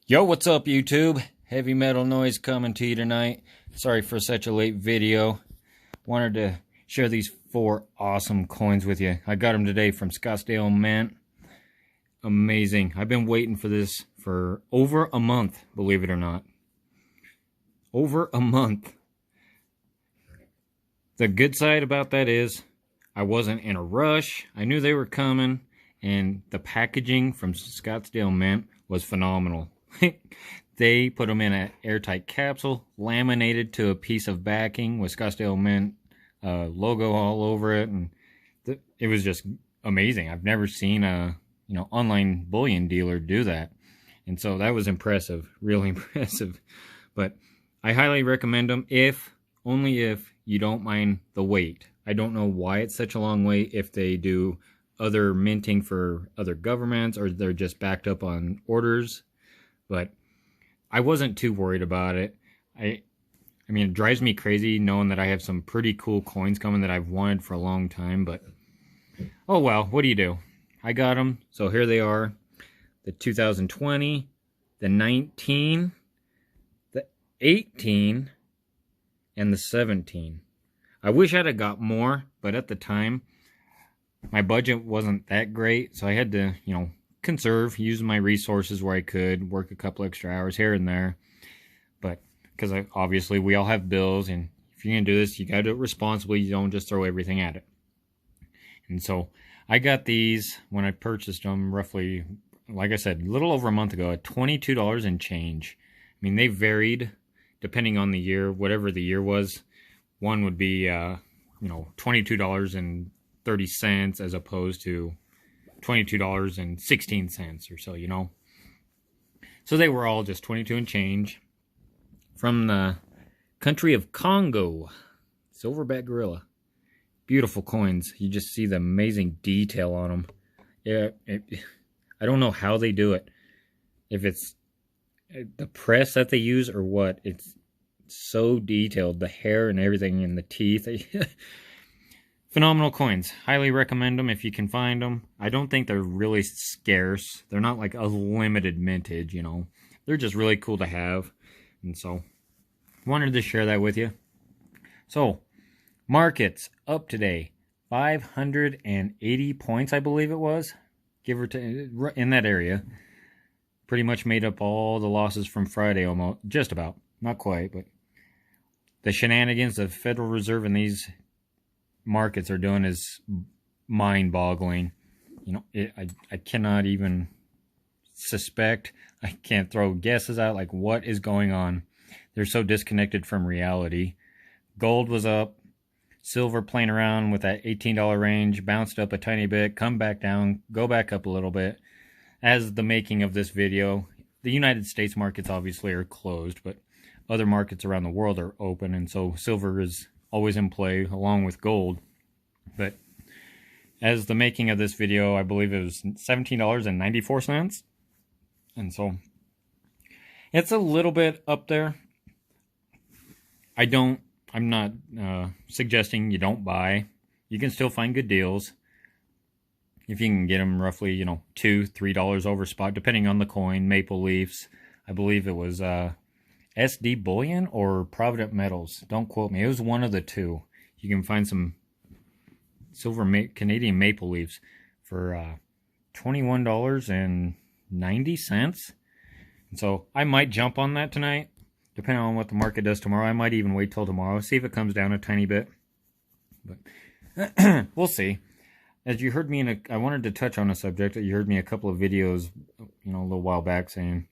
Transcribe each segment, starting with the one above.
Yo, what's up, YouTube? Heavy metal noise coming to you tonight. Sorry for such a late video. Wanted to share these 4 awesome coins with you. I got them today from Scottsdale Mint. Amazing. I've been waiting for this for over a month, believe it or not. Over a month. The good side about that is I wasn't in a rush. I knew they were coming, and the packaging from Scottsdale Mint was phenomenal. They put them in an airtight capsule, laminated to a piece of backing with Scottsdale Mint logo all over it, and it was just amazing. I've never seen a online bullion dealer do that, and so that was impressive, really impressive. But I highly recommend them only if you don't mind the wait. I don't know why it's such a long wait, if they do other minting for other governments or they're just backed up on orders. But I wasn't too worried about it. I mean, it drives me crazy knowing that I have some pretty cool coins coming that I've wanted for a long time. But, oh well, what do you do? I got them, so here they are. The 2020, the 19, the 18, and the 17. I wish I'd have got more, but at the time, my budget wasn't that great, so I had to, conserve, use my resources where I could, work a couple extra hours here and there. But because obviously we all have bills, and if you're gonna do this, you gotta do it responsibly. You don't just throw everything at it. And so I got these when I purchased them, roughly, like I said, a little over a month ago, at $22 and change. I mean, they varied depending on the year, whatever the year was. One would be $22.30 as opposed to $22.16 or so, So they were all just 22 and change. From the country of Congo, silverback gorilla. Beautiful coins. You just see the amazing detail on them. Yeah, I don't know how they do it. If it's the press that they use or what, it's so detailed. The hair and everything and the teeth. Phenomenal coins. Highly recommend them if you can find them. I don't think they're really scarce. They're not like a limited mintage, They're just really cool to have. And so, wanted to share that with you. So, markets up today. 580 points, I believe it was. Give or take, in that area. Pretty much made up all the losses from Friday almost. Just about. Not quite, but the shenanigans the Federal Reserve and these markets are doing is mind-boggling. I cannot even suspect. I can't throw guesses out like what is going on. They're so disconnected from reality. Gold was up. Silver playing around with that $18 range, bounced up a tiny bit, come back down, go back up a little bit. As the making of this video, the United States markets obviously are closed, but other markets around the world are open, and so silver is always in play along with gold. But as the making of this video, I believe it was $17.94. And so it's a little bit up there. I'm not suggesting you don't buy. You can still find good deals if you can get them roughly, $2, $3 over spot, depending on the coin. Maple Leafs, I believe it was SD Bullion or Provident Metals. Don't quote me. It was one of the two. You can find some silver Canadian Maple Leafs for $21.90. And so I might jump on that tonight, depending on what the market does tomorrow. I might even wait till tomorrow, see if it comes down a tiny bit. But we'll see. As you heard me I wanted to touch on a subject that you heard me a couple of videos, a little while back saying,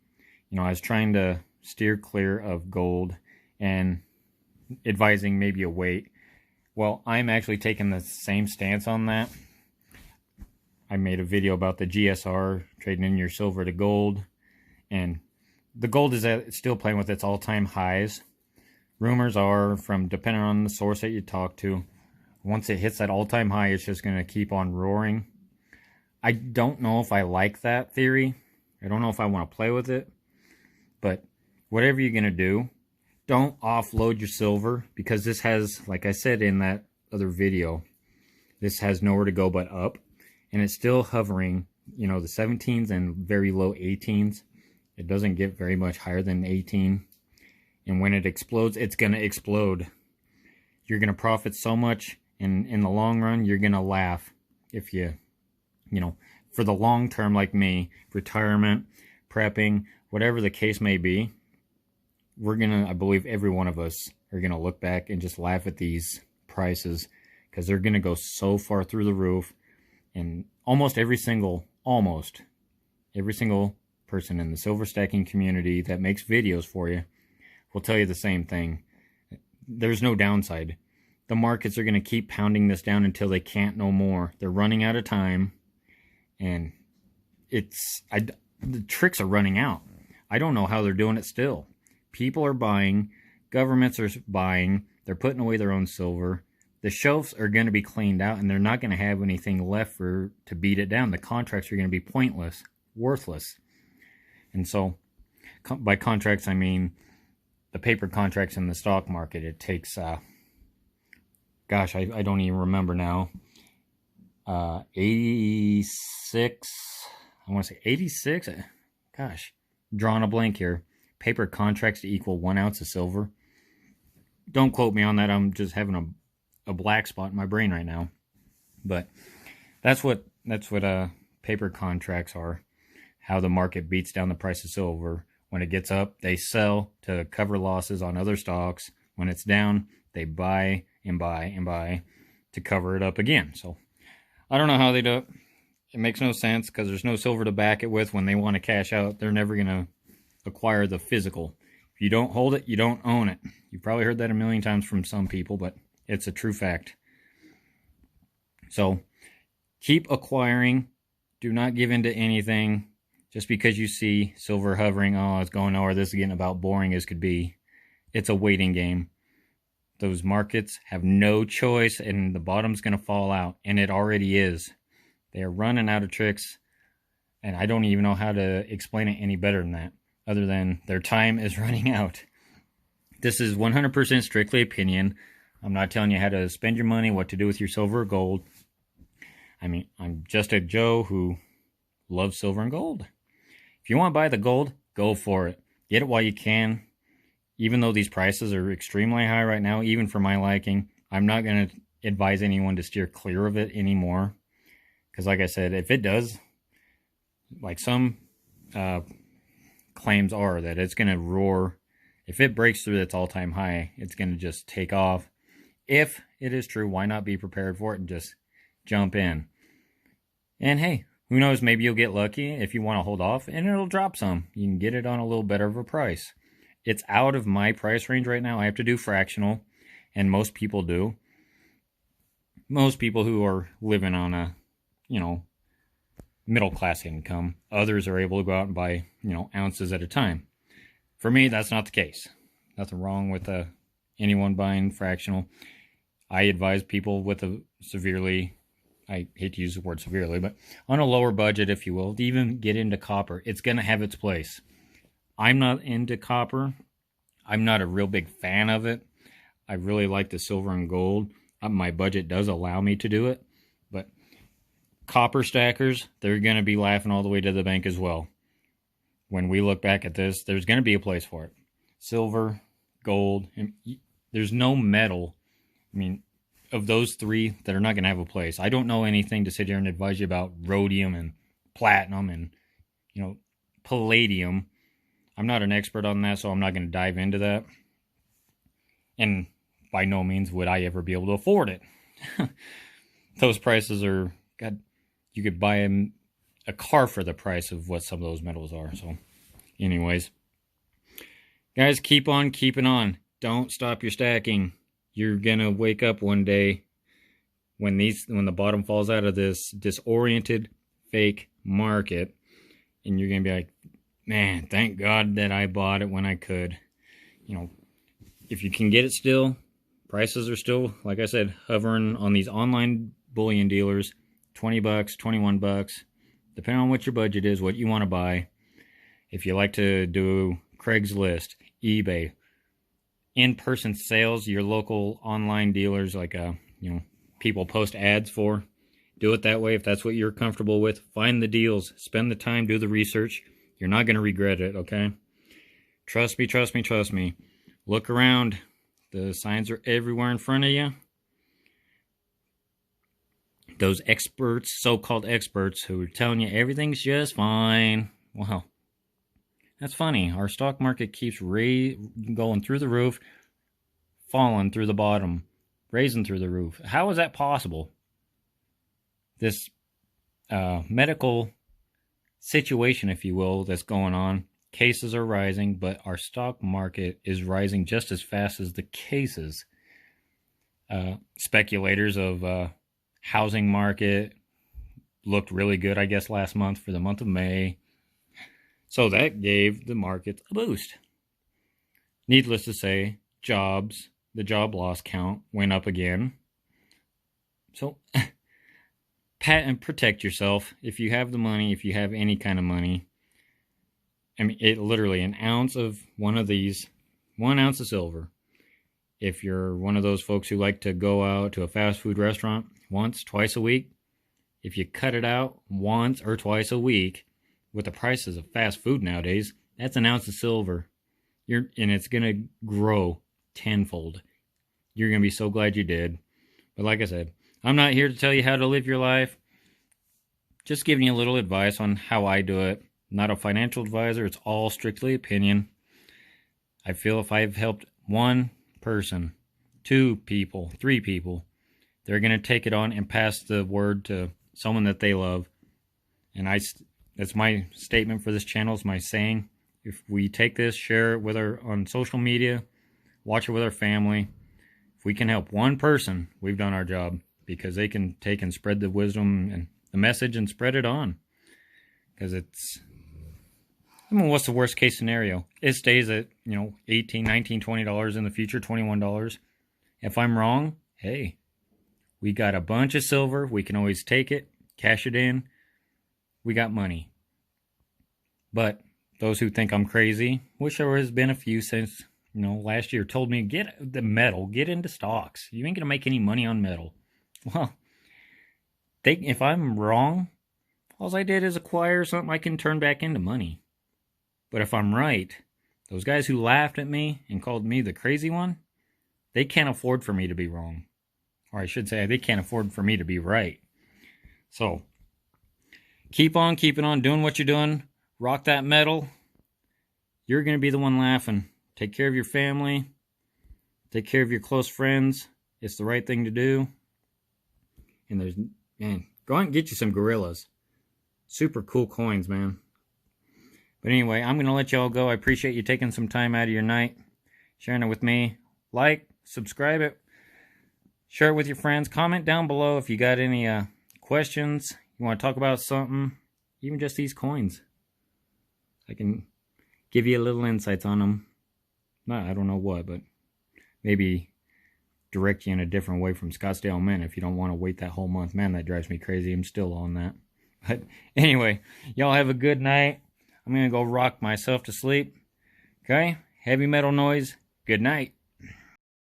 I was trying to steer clear of gold and advising maybe a wait. Well, I'm actually taking the same stance on that. I made a video about the GSR, trading in your silver to gold, and the gold is still playing with its all-time highs. Rumors are, depending on the source that you talk to, once it hits that all-time high, it's just going to keep on roaring. I don't know if I like that theory. I don't know if I want to play with it, but whatever you're going to do, don't offload your silver, because this has, like I said in that other video, this has nowhere to go but up, and it's still hovering, the 17s and very low 18s. It doesn't get very much higher than 18. And when it explodes, it's going to explode. You're going to profit so much, and in the long run, you're going to laugh if you know, for the long term like me, retirement, prepping, whatever the case may be, we're going to, I believe every one of us are going to look back and just laugh at these prices because they're going to go so far through the roof. And almost every single person in the silver stacking community that makes videos for you will tell you the same thing. There's no downside. The markets are going to keep pounding this down until they can't no more. They're running out of time, and the tricks are running out. I don't know how they're doing it still. People are buying, governments are buying, they're putting away their own silver. The shelves are going to be cleaned out, and they're not going to have anything left to beat it down. The contracts are going to be pointless, worthless. And so, by contracts, I mean the paper contracts in the stock market. It takes, gosh, I don't even remember now, 86, I want to say 86, gosh, drawing a blank here. Paper contracts to equal 1 ounce of silver. Don't quote me on that. I'm just having a black spot in my brain right now. But that's what paper contracts are. How the market beats down the price of silver. When it gets up, they sell to cover losses on other stocks. When it's down, they buy and buy and buy to cover it up again. So I don't know how they do it. It makes no sense because there's no silver to back it with. When they want to cash out, they're never going to acquire the physical. If you don't hold it, you don't own it. You've probably heard that a million times from some people, but it's a true fact. So keep acquiring. Do not give in to anything. Just because you see silver hovering, oh, it's going nowhere, this is getting about boring as could be. It's a waiting game. Those markets have no choice, and the bottom's going to fall out, and it already is. They are running out of tricks, and I don't even know how to explain it any better than that, other than their time is running out. This is 100% strictly opinion. I'm not telling you how to spend your money, what to do with your silver or gold. I mean, I'm just a Joe who loves silver and gold. If you want to buy the gold, go for it. Get it while you can. Even though these prices are extremely high right now, even for my liking, I'm not going to advise anyone to steer clear of it anymore. Because like I said, if it does, like some claims are that it's going to roar. If it breaks through its all-time high, it's going to just take off. If it is true, why not be prepared for it and just jump in? And hey, who knows, maybe you'll get lucky if you want to hold off and it'll drop some. You can get it on a little better of a price. It's out of my price range right now. I have to do fractional, and most people do. Most people who are living on a, middle class income, others are able to go out and buy, ounces at a time. For me, that's not the case. Nothing wrong with anyone buying fractional. I advise people with a severely, I hate to use the word severely, but on a lower budget, if you will, to even get into copper. It's going to have its place. I'm not into copper. I'm not a real big fan of it. I really like the silver and gold. My budget does allow me to do it. But copper stackers, they're going to be laughing all the way to the bank as well. When we look back at this, there's going to be a place for it. Silver, gold, and there's no metal. I mean, of those three that are not going to have a place. I don't know anything to sit here and advise you about rhodium and platinum and, palladium. I'm not an expert on that, so I'm not going to dive into that. And by no means would I ever be able to afford it. Those prices are, God, you could buy a car for the price of what some of those metals are. So, anyways, guys, keep on keeping on. Don't stop your stacking. You're gonna wake up one day when the bottom falls out of this disoriented fake market, and you're gonna be like, man, thank God that I bought it when I could. If you can get it still, prices are still, like I said, hovering on these online bullion dealers, $20, $21, depending on what your budget is, what you want to buy. If you like to do Craigslist, eBay, in-person sales, your local online dealers, like people post ads for, do it that way if that's what you're comfortable with. Find the deals, spend the time, do the research, You're not going to regret it, okay? Trust me, trust me, trust me. Look around. The signs are everywhere in front of you. Those experts, so-called experts, who are telling you everything's just fine. Well, that's funny. Our stock market keeps going through the roof, falling through the bottom, raising through the roof. How is that possible? This medical situation, if you will, that's going on. Cases are rising, but our stock market is rising just as fast as the cases. Speculators of housing market looked really good, I guess, last month for the month of May. So that gave the market a boost. Needless to say, the job loss count went up again. So pat and protect yourself. If you have the money, if you have any kind of money, I mean, it literally, an ounce of one of these, 1 ounce of silver. If you're one of those folks who like to go out to a fast food restaurant once, twice a week, if you cut it out once or twice a week, with the prices of fast food nowadays, that's an ounce of silver. And it's going to grow tenfold. You're going to be so glad you did. But like I said, I'm not here to tell you how to live your life. Just giving you a little advice on how I do it. Not a financial advisor. It's all strictly opinion. I feel if I've helped one person, 2 people, 3 people, they're going to take it on and pass the word to someone that they love. And that's my statement for this channel, is my saying. If we take this, share it with on social media, watch it with our family. If we can help one person, we've done our job, because they can take and spread the wisdom and the message and spread it on. Because what's the worst case scenario? It stays at, $18, $19, $20 in the future, $21. If I'm wrong, hey, we got a bunch of silver. We can always take it, cash it in. We got money. But those who think I'm crazy, which there has been a few since, last year, told me, get the metal, get into stocks. You ain't going to make any money on metal. Well, if I'm wrong, all I did is acquire something I can turn back into money. But if I'm right, those guys who laughed at me and called me the crazy one, they can't afford for me to be wrong. Or I should say, they can't afford for me to be right. So, keep on keeping on doing what you're doing. Rock that metal. You're going to be the one laughing. Take care of your family. Take care of your close friends. It's the right thing to do. And go out and get you some gorillas. Super cool coins, man. But anyway, I'm going to let y'all go. I appreciate you taking some time out of your night, sharing it with me. Like, subscribe it, share it with your friends. Comment down below if you got any questions. You want to talk about something, even just these coins. I can give you a little insights on them. I don't know what, but maybe direct you in a different way from Scottsdale Mint if you don't want to wait that whole month. Man, that drives me crazy. I'm still on that. But anyway, y'all have a good night. I'm going to go rock myself to sleep. Okay? Heavy metal noise. Good night.